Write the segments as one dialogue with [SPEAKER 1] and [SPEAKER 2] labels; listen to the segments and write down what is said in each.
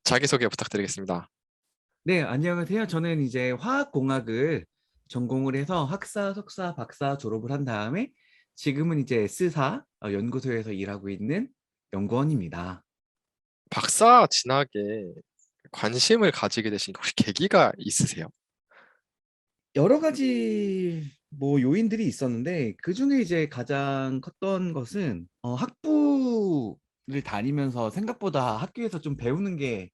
[SPEAKER 1] 자기소개 부탁드리겠습니다.
[SPEAKER 2] 네, 안녕하세요. 저는 이제 화학공학을 전공을 해서 학사, 석사, 박사 졸업을 한 다음에 지금은 이제 S사 연구소에서 일하고 있는 연구원입니다.
[SPEAKER 1] 박사 진학에 관심을 가지게 되신 혹시 계기가 있으세요?
[SPEAKER 2] 여러 가지 뭐 요인들이 있었는데 그중에 이제 가장 컸던 것은 학부를 다니면서 생각보다 학교에서 좀 배우는 게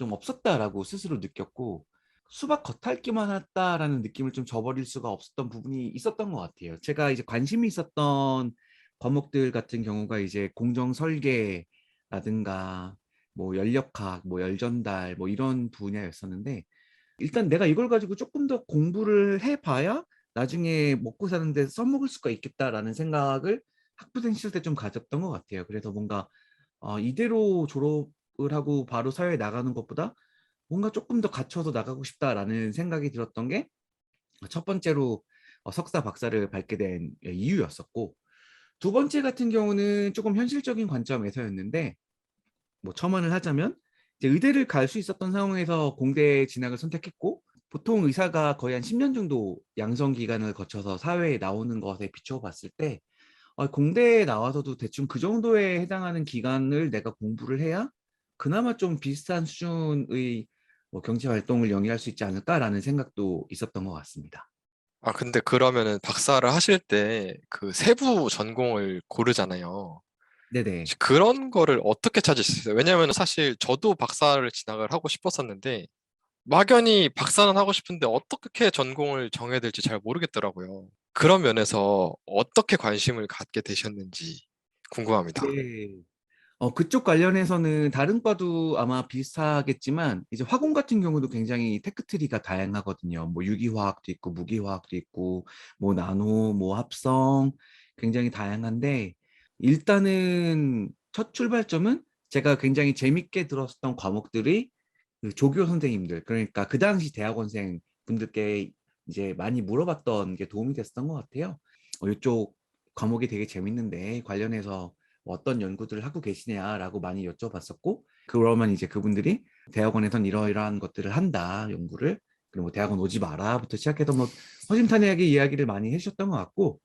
[SPEAKER 2] 좀 없었다라고 스스로 느꼈고 수박 겉핥기만 했다라는 느낌을 좀 저버릴 수가 없었던 부분이 있었던 것 같아요. 제가 이제 관심이 있었던 과목들 같은 경우가 이제 공정 설계라든가 뭐 연력학, 뭐 열전달 뭐 이런 분야였었는데 일단 내가 이걸 가지고 조금 더 공부를 해봐야 나중에 먹고 사는데 써먹을 수가 있겠다라는 생각을 학부생 시절 때 좀 가졌던 것 같아요. 그래서 뭔가 이대로 졸업을 하고 바로 사회에 나가는 것보다 뭔가 조금 더 갖춰서 나가고 싶다라는 생각이 들었던 게 첫 번째로 석사 박사를 밟게 된 이유였었고 두 번째 같은 경우는 조금 현실적인 관점에서였는데 뭐 첨언을 하자면 이제 의대를 갈 수 있었던 상황에서 공대 진학을 선택했고 보통 의사가 거의 한 10년 정도 양성 기간을 거쳐서 사회에 나오는 것에 비추어 봤을 때 공대에 나와서도 대충 그 정도에 해당하는 기간을 내가 공부를 해야 그나마 좀 비슷한 수준의 뭐 경제 활동을 영위할 수 있지 않을까라는 생각도 있었던 것 같습니다.
[SPEAKER 1] 아, 근데 그러면은 박사를 하실 때 그 세부 전공을 고르잖아요.
[SPEAKER 2] 네네.
[SPEAKER 1] 혹시 그런 거를 어떻게 찾으셨어요? 왜냐면 사실 저도 박사를 진학을 하고 싶었었는데 막연히 박사는 하고 싶은데 어떻게 전공을 정해야 될지 잘 모르겠더라고요. 그런 면에서 어떻게 관심을 갖게 되셨는지 궁금합니다.
[SPEAKER 2] 네. 그쪽 관련해서는 다른 과도 아마 비슷하겠지만 이제 화공 같은 경우도 굉장히 테크트리가 다양하거든요. 뭐 유기화학도 있고 무기화학도 있고 뭐 나노, 뭐 합성 굉장히 다양한데 일단은 첫 출발점은 제가 굉장히 재밌게 들었었던 과목들이 그 조교 선생님들 그러니까 그 당시 대학원생 분들께 이제 많이 물어봤던 게 도움이 됐었던 것 같아요. 이쪽 과목이 되게 재밌는데 관련해서 어떤 연구들을 하고 계시냐라고 많이 여쭤봤었고 그러면 이제 그분들이 대학원에선 이러이러한 것들을 한다 연구를 그리고 뭐 대학원 오지 마라부터 시작해서 뭐 허심탄회하게 이야기를 많이 해주셨던 것 같고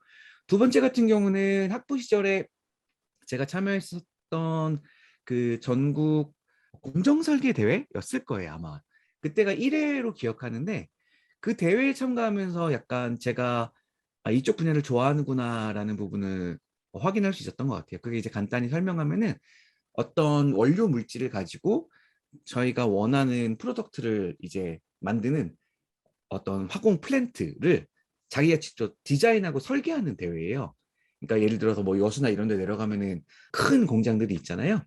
[SPEAKER 2] 두 번째 같은 경우는 학부 시절에 제가 참여했었던 그 전국 공정설계 대회였을 거예요 아마 그때가 1회로 기억하는데 그 대회에 참가하면서 약간 제가 이쪽 분야를 좋아하는구나라는 부분을 확인할 수 있었던 것 같아요. 그게 이제 간단히 설명하면은 어떤 원료 물질을 가지고 저희가 원하는 프로덕트를 이제 만드는 어떤 화공 플랜트를 자기가 직접 디자인하고 설계하는 대회예요. 그러니까 예를 들어서 뭐 여수나 이런 데 내려가면은 큰 공장들이 있잖아요.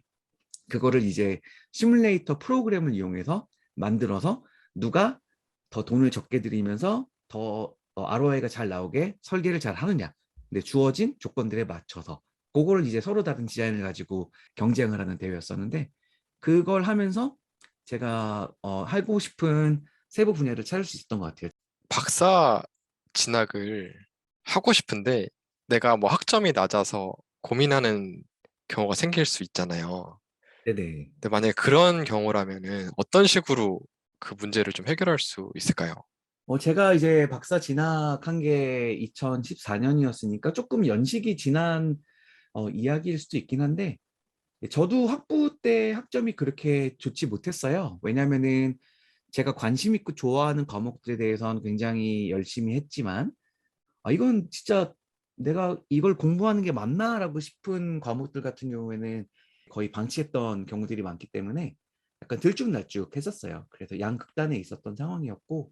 [SPEAKER 2] 그거를 이제 시뮬레이터 프로그램을 이용해서 만들어서 누가 더 돈을 적게 들이면서 더 ROI가 잘 나오게 설계를 잘 하느냐. 근데 주어진 조건들에 맞춰서 그거를 이제 서로 다른 디자인을 가지고 경쟁을 하는 대회였었는데 그걸 하면서 제가 하고 싶은 세부 분야를 찾을 수 있었던 것 같아요.
[SPEAKER 1] 박사 진학을 하고 싶은데 내가 뭐 학점이 낮아서 고민하는 경우가 생길 수 있잖아요.
[SPEAKER 2] 네네.
[SPEAKER 1] 근데 만약에 그런 경우라면은 어떤 식으로 그 문제를 좀 해결할 수 있을까요?
[SPEAKER 2] 제가 이제 박사 진학한 게 2014년이었으니까 조금 연식이 지난 이야기일 수도 있긴 한데 저도 학부 때 학점이 그렇게 좋지 못했어요. 왜냐면은 제가 관심 있고 좋아하는 과목들에 대해서는 굉장히 열심히 했지만 이건 진짜 내가 이걸 공부하는 게 맞나라고 싶은 과목들 같은 경우에는 거의 방치했던 경우들이 많기 때문에 약간 들쭉날쭉 했었어요. 그래서 양극단에 있었던 상황이었고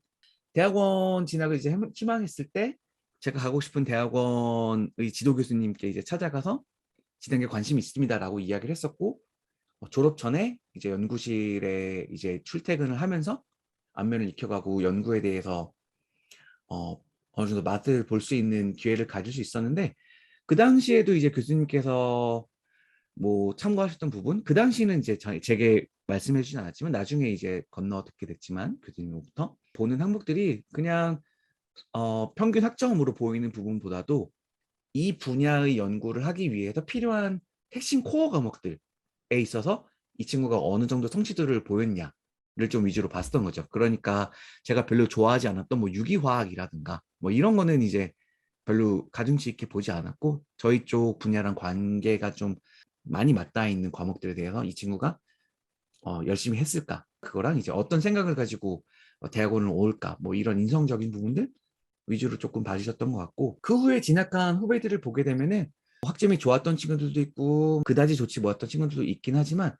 [SPEAKER 2] 대학원 진학을 이제 희망했을 때 제가 가고 싶은 대학원의 지도 교수님께 이제 찾아가서 진학에 관심이 있습니다라고 이야기를 했었고 졸업 전에 이제 연구실에 이제 출퇴근을 하면서 안면을 익혀가고 연구에 대해서 어, 어느 정도 맛을 볼 수 있는 기회를 가질 수 있었는데 그 당시에도 이제 교수님께서 뭐 참고하셨던 부분 그 당시는 이제 제게 말씀해 주진 않았지만 나중에 이제 건너 듣게 됐지만 교수님으로부터 보는 항목들이 그냥 평균 학점으로 보이는 부분보다도 이 분야의 연구를 하기 위해서 필요한 핵심 코어 과목들에 있어서 이 친구가 어느 정도 성취도를 보였냐를 좀 위주로 봤었던 거죠. 그러니까 제가 별로 좋아하지 않았던 뭐 유기화학이라든가 뭐 이런 거는 이제 별로 가중치 있게 보지 않았고, 저희 쪽 분야랑 관계가 좀 많이 맞닿아 있는 과목들에 대해서 이 친구가 열심히 했을까, 그거랑 이제 어떤 생각을 가지고 대학원을 올까, 뭐 이런 인성적인 부분들 위주로 조금 봐주셨던 것 같고, 그 후에 진학한 후배들을 보게 되면은 학점이 좋았던 친구들도 있고 그다지 좋지 못했던 친구들도 있긴 하지만,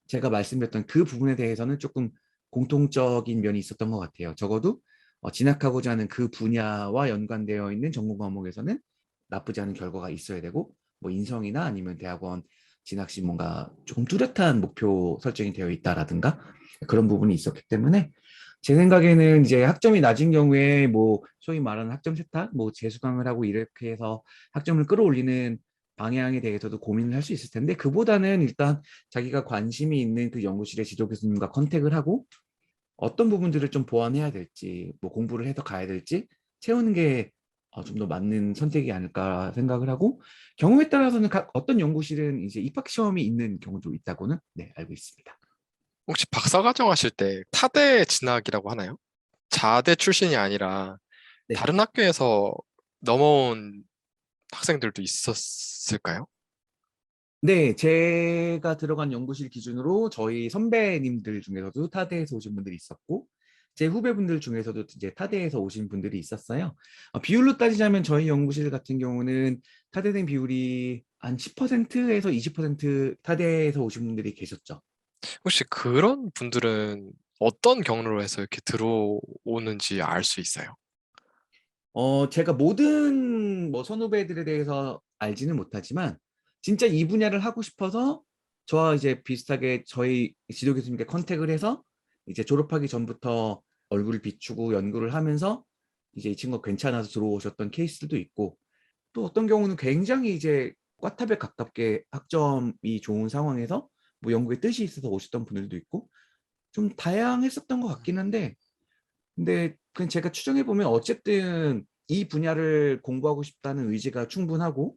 [SPEAKER 2] 제가 말씀드렸던 그 부분에 대해서는 조금 공통적인 면이 있었던 것 같아요. 적어도 진학하고자 하는 그 분야와 연관되어 있는 전공 과목에서는 나쁘지 않은 결과가 있어야 되고, 뭐 인성이나 아니면 대학원 진학 시 뭔가 조금 뚜렷한 목표 설정이 되어 있다라든가 그런 부분이 있었기 때문에, 제 생각에는 이제 학점이 낮은 경우에 뭐 소위 말하는 학점 세탁, 뭐 재수강을 하고 이렇게 해서 학점을 끌어올리는 방향에 대해서도 고민을 할 수 있을 텐데, 그보다는 일단 자기가 관심이 있는 그 연구실의 지도 교수님과 컨택을 하고 어떤 부분들을 좀 보완해야 될지, 뭐 공부를 해서 가야 될지 채우는 게 좀 더 맞는 선택이 아닐까 생각을 하고, 경우에 따라서는 각 어떤 연구실은 이제 입학 시험이 있는 경우도 있다고는 네, 알고 있습니다.
[SPEAKER 1] 혹시 박사과정 하실 때 타대 진학이라고 하나요? 자대 출신이 아니라
[SPEAKER 2] 네.
[SPEAKER 1] 다른 학교에서 넘어온 학생들도 있었을까요?
[SPEAKER 2] 네, 제가 들어간 연구실 기준으로 저희 선배님들 중에서도 타대에서 오신 분들이 있었고, 제 후배분들 중에서도 이제 타대에서 오신 분들이 있었어요. 비율로 따지자면 저희 연구실 같은 경우는 타대생 비율이 한 10%에서 20% 타대에서 오신 분들이 계셨죠.
[SPEAKER 1] 혹시 그런 분들은 어떤 경로로 해서 이렇게 들어오는지 알 수 있어요?
[SPEAKER 2] 제가 모든 뭐 선후배들에 대해서 알지는 못하지만, 진짜 이 분야를 하고 싶어서 저와 이제 비슷하게 저희 지도 교수님께 컨택을 해서 이제 졸업하기 전부터 얼굴을 비추고 연구를 하면서 이제 이 친구가 괜찮아서 들어오셨던 케이스들도 있고, 또 어떤 경우는 굉장히 이제 꽈탑에 가깝게 학점이 좋은 상황에서 뭐 연구에 뜻이 있어서 오셨던 분들도 있고, 좀 다양했었던 것 같긴 한데, 근데 그냥 제가 추정해 보면 어쨌든 이 분야를 공부하고 싶다는 의지가 충분하고,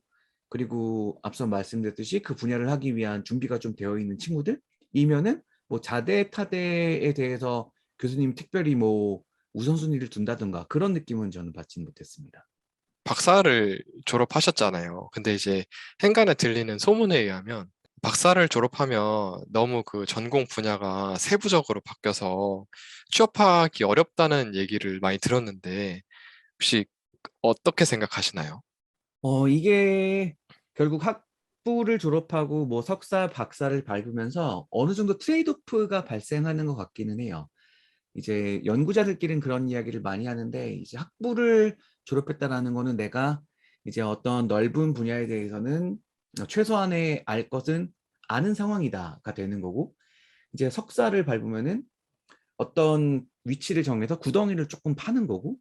[SPEAKER 2] 그리고 앞서 말씀드렸듯이 그 분야를 하기 위한 준비가 좀 되어 있는 친구들이면은 뭐 자대 타대에 대해서 교수님 특별히 뭐 우선순위를 둔다든가 그런 느낌은 저는 받지는 못했습니다.
[SPEAKER 1] 박사를 졸업하셨잖아요. 근데 이제 행간에 들리는 소문에 의하면 박사를 졸업하면 너무 그 전공 분야가 세부적으로 바뀌어서 취업하기 어렵다는 얘기를 많이 들었는데 혹시 어떻게 생각하시나요?
[SPEAKER 2] 이게 결국 학부를 졸업하고 뭐 석사, 박사를 밟으면서 어느 정도 트레이드오프가 발생하는 것 같기는 해요. 이제 연구자들끼리는 그런 이야기를 많이 하는데, 이제 학부를 졸업했다라는 거는 내가 이제 어떤 넓은 분야에 대해서는 최소한의 알 것은 아는 상황이다가 되는 거고, 이제 석사를 밟으면은 어떤 위치를 정해서 구덩이를 조금 파는 거고,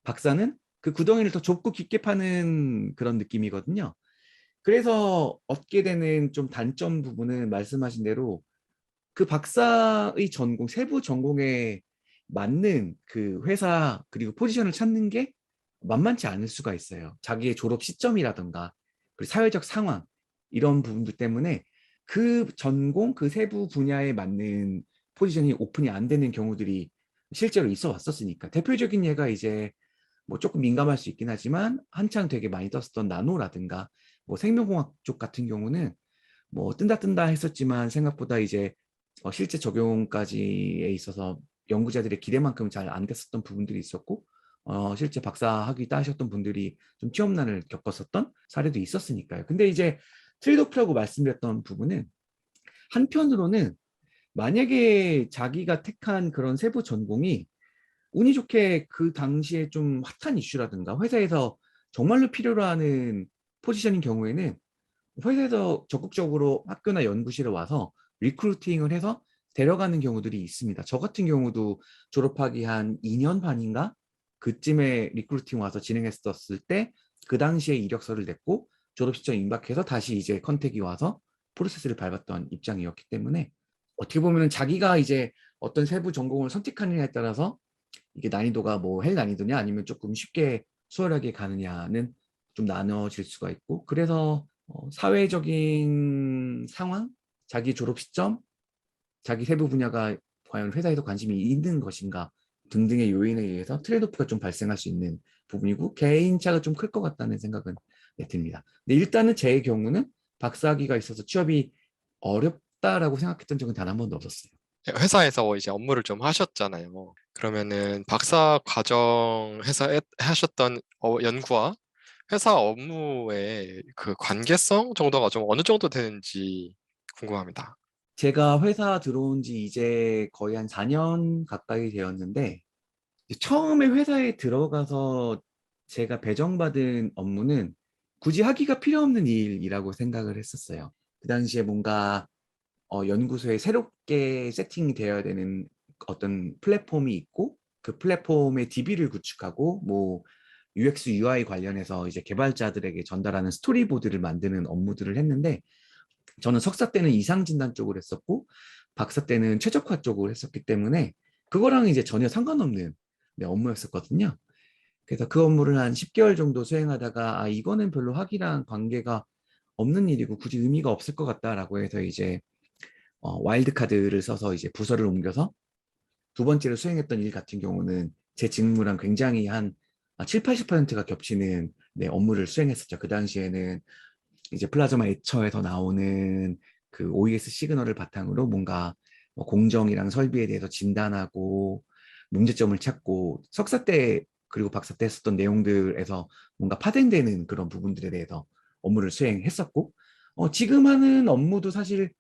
[SPEAKER 2] 박사는 그 구덩이를 더 좁고 깊게 파는 그런 느낌이거든요. 그래서 얻게 되는 좀 단점 부분은 말씀하신 대로 그 박사의 전공, 세부 전공에 맞는 그 회사 그리고 포지션을 찾는 게 만만치 않을 수가 있어요. 자기의 졸업 시점이라든가 그리고 사회적 상황, 이런 부분들 때문에 그 전공, 그 세부 분야에 맞는 포지션이 오픈이 안 되는 경우들이 실제로 있어 왔었으니까. 대표적인 예가 이제 뭐 조금 민감할 수 있긴 하지만 한창 되게 많이 떴었던 나노라든가 뭐 생명공학 쪽 같은 경우는 뭐 뜬다 했었지만 생각보다 이제 실제 적용까지에 있어서 연구자들의 기대만큼 잘 안 됐었던 부분들이 있었고, 실제 박사학위 따셨던 분들이 좀 취업난을 겪었었던 사례도 있었으니까요. 근데 이제 트레이드오프라고 말씀드렸던 부분은, 한편으로는 만약에 자기가 택한 그런 세부 전공이 운이 좋게 그 당시에 좀 핫한 이슈라든가 회사에서 정말로 필요로 하는 포지션인 경우에는 회사에서 적극적으로 학교나 연구실에 와서 리크루팅을 해서 데려가는 경우들이 있습니다. 저 같은 경우도 졸업하기 한 2년 반인가? 그쯤에 리크루팅 와서 진행했었을 때 그 당시에 이력서를 냈고 졸업 시점 임박해서 다시 이제 컨택이 와서 프로세스를 밟았던 입장이었기 때문에, 어떻게 보면 자기가 이제 어떤 세부 전공을 선택하느냐에 따라서 이게 난이도가 뭐 헬 난이도냐 아니면 조금 쉽게 수월하게 가느냐는 좀 나눠질 수가 있고, 그래서 사회적인 상황, 자기 졸업 시점, 자기 세부 분야가 과연 회사에서 관심이 있는 것인가 등등의 요인에 의해서 트레이드오프가 좀 발생할 수 있는 부분이고 개인차가 좀 클 것 같다는 생각은 듭니다. 근데 일단은 제 경우는 박사학위가 있어서 취업이 어렵다라고 생각했던 적은 단 한 번도 없었어요.
[SPEAKER 1] 회사에서 이제 업무를 좀 하셨잖아요. 그러면은 박사 과정에서 하셨던 연구와 회사 업무의 그 관계성 정도가 좀 어느 정도 되는지 궁금합니다.
[SPEAKER 2] 제가 회사 들어온 지 이제 거의 한 4년 가까이 되었는데 처음에 회사에 들어가서 제가 배정받은 업무는 굳이 하기가 필요 없는 일이라고 생각을 했었어요. 그 당시에 뭔가 연구소에 새롭게 세팅이 되어야 되는 어떤 플랫폼이 있고 그 플랫폼의 DB를 구축하고 뭐 UX, UI 관련해서 이제 개발자들에게 전달하는 스토리보드를 만드는 업무들을 했는데 저는 석사 때는 이상 진단 쪽을 했었고 박사 때는 최적화 쪽을 했었기 때문에 그거랑 이제 전혀 상관없는 네, 업무였었거든요. 그래서 그 업무를 한 10개월 정도 수행하다가 아 이거는 별로 학위랑 관계가 없는 일이고 굳이 의미가 없을 것 같다라고 해서 이제 와일드 카드를 써서 이제 부서를 옮겨서 두 번째로 수행했던 일 같은 경우는 제 직무랑 굉장히 한 7, 80%가 겹치는 네, 업무를 수행했었죠. 그 당시에는 이제 플라즈마 애처에서 나오는 그 OES 시그널을 바탕으로 뭔가 뭐 공정이랑 설비에 대해서 진단하고 문제점을 찾고 석사 때 그리고 박사 때 했었던 내용들에서 뭔가 파생되는 그런 부분들에 대해서 업무를 수행했었고 지금 하는 업무도 사실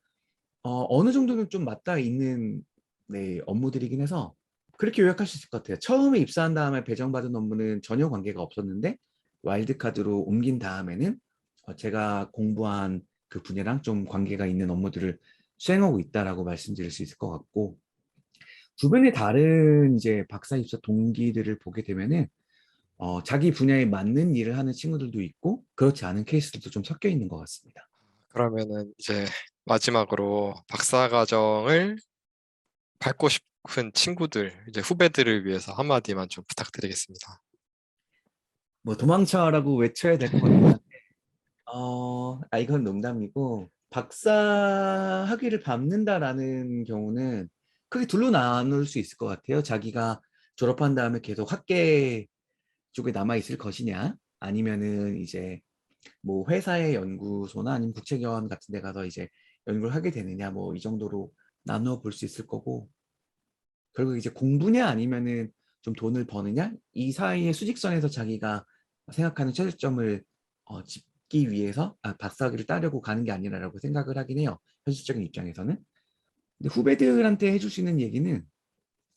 [SPEAKER 2] 어느 정도는 좀 맞닿아 있는 네, 업무들이긴 해서 그렇게 요약할 수 있을 것 같아요. 처음에 입사한 다음에 배정받은 업무는 전혀 관계가 없었는데 와일드카드로 옮긴 다음에는 제가 공부한 그 분야랑 좀 관계가 있는 업무들을 수행하고 있다라고 말씀드릴 수 있을 것 같고 주변의 다른 이제 박사 입사 동기들을 보게 되면은 자기 분야에 맞는 일을 하는 친구들도 있고 그렇지 않은 케이스들도 좀 섞여 있는 것 같습니다.
[SPEAKER 1] 그러면은 이제 마지막으로 박사 과정을 밟고 싶은 친구들, 이제 후배들을 위해서 한마디만 좀 부탁드리겠습니다.
[SPEAKER 2] 뭐 도망쳐라고 외쳐야 될 것 같긴 한데 이건 농담이고 박사 학위를 밟는다라는 경우는 크게 둘로 나눌 수 있을 것 같아요. 자기가 졸업한 다음에 계속 학계 쪽에 남아 있을 것이냐, 아니면은 이제 뭐 회사의 연구소나 아니면 국책위원 같은 데 가서 이제 연구를 하게 되느냐, 뭐 이 정도로 나누어 볼 수 있을 거고, 결국 이제 공부냐 아니면은 좀 돈을 버느냐, 이 사이의 수직선에서 자기가 생각하는 최저점을 짚기 위해서 박사학위를 따려고 가는 게 아니라라고 생각을 하긴 해요. 현실적인 입장에서는. 근데 후배들한테 해줄 수 있는 얘기는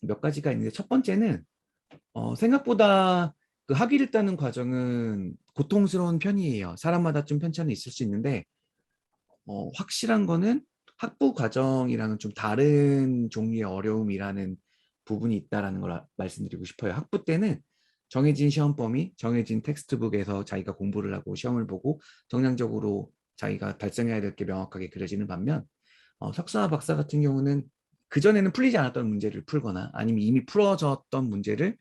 [SPEAKER 2] 몇 가지가 있는데 첫 번째는 생각보다 그 학위를 따는 과정은 고통스러운 편이에요. 사람마다 좀 편차는 있을 수 있는데 확실한 거는 학부 과정이랑은 좀 다른 종류의 어려움이라는 부분이 있다라는 걸 말씀드리고 싶어요. 학부 때는 정해진 시험 범위, 정해진 텍스트북에서 자기가 공부를 하고 시험을 보고 정량적으로 자기가 달성해야 될 게 명확하게 그려지는 반면 석사와 박사 같은 경우는 그전에는 풀리지 않았던 문제를 풀거나 아니면 이미 풀어졌던 문제를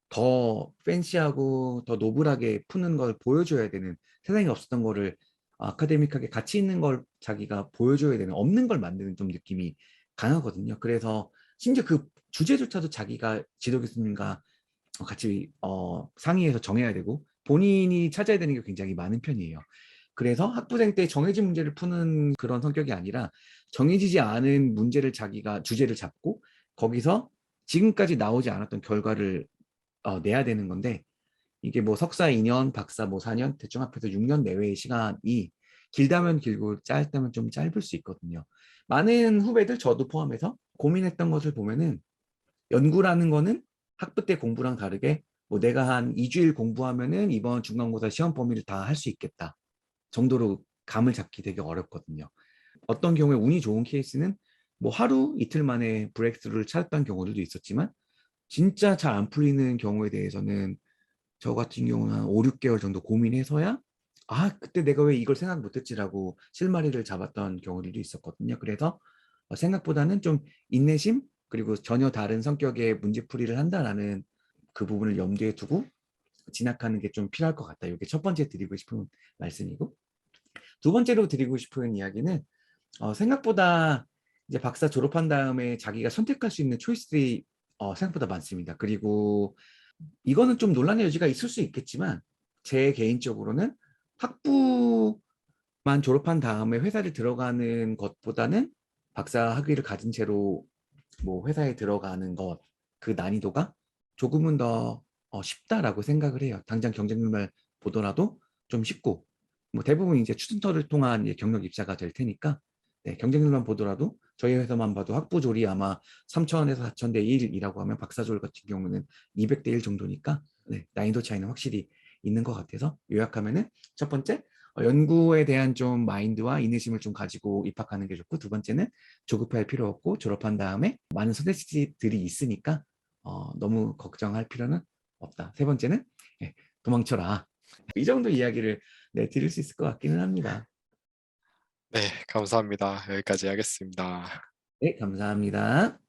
[SPEAKER 2] 더 팬시하고 더 노블하게 푸는 걸 보여줘야 되는, 세상에 없었던 거를 아카데믹하게 가치 있는 걸 자기가 보여줘야 되는, 없는 걸 만드는 좀 느낌이 강하거든요. 그래서 심지어 그 주제조차도 자기가 지도 교수님과 같이 상의해서 정해야 되고 본인이 찾아야 되는 게 굉장히 많은 편이에요. 그래서 학부생 때 정해진 문제를 푸는 그런 성격이 아니라 정해지지 않은 문제를 자기가 주제를 잡고 거기서 지금까지 나오지 않았던 결과를 내야 되는 건데 이게 뭐 석사 2년, 박사 뭐 4년, 대충 합해서 6년 내외의 시간이 길다면 길고 짧다면 좀 짧을 수 있거든요. 많은 후배들 저도 포함해서 고민했던 것을 보면은 연구라는 거는 학부 때 공부랑 다르게 뭐 내가 한 2주일 공부하면은 이번 중간고사 시험 범위를 다 할 수 있겠다 정도로 감을 잡기 되게 어렵거든요. 어떤 경우에 운이 좋은 케이스는 뭐 하루 이틀 만에 브레이크스루를 찾았던 경우들도 있었지만 진짜 잘 안 풀리는 경우에 대해서는 저 같은 경우는 한 5, 6개월 정도 고민해서야 그때 내가 왜 이걸 생각 못했지라고 실마리를 잡았던 경우들도 있었거든요. 그래서 생각보다는 좀 인내심 그리고 전혀 다른 성격의 문제풀이를 한다라는 그 부분을 염두에 두고 진학하는 게 좀 필요할 것 같다. 이게 첫 번째 드리고 싶은 말씀이고 두 번째로 드리고 싶은 이야기는 생각보다 이제 박사 졸업한 다음에 자기가 선택할 수 있는 초이스들이 생각보다 많습니다. 그리고 이거는 좀 논란의 여지가 있을 수 있겠지만 제 개인적으로는 학부만 졸업한 다음에 회사를 들어가는 것보다는 박사 학위를 가진 채로 뭐 회사에 들어가는 것, 그 난이도가 조금은 더 쉽다라고 생각을 해요. 당장 경쟁률만 보더라도 좀 쉽고, 뭐 대부분 이제 추천서를 통한 이제 경력 입사가 될 테니까, 네, 경쟁률만 보더라도 저희 회사만 봐도 학부졸이 아마 3천에서 4천 대 1이라고 하면 박사졸 같은 경우는 200대 1 정도니까, 네, 난이도 차이는 확실히 있는 것 같아서 요약하면은 첫 번째, 연구에 대한 좀 마인드와 인내심을 좀 가지고 입학하는 게 좋고, 두 번째는 조급할 필요 없고 졸업한 다음에 많은 선택지들이 있으니까 너무 걱정할 필요는 없다. 세 번째는 도망쳐라. 이 정도 이야기를 네, 드릴 수 있을 것 같기는 합니다.
[SPEAKER 1] 네, 감사합니다. 여기까지 하겠습니다.
[SPEAKER 2] 네, 감사합니다.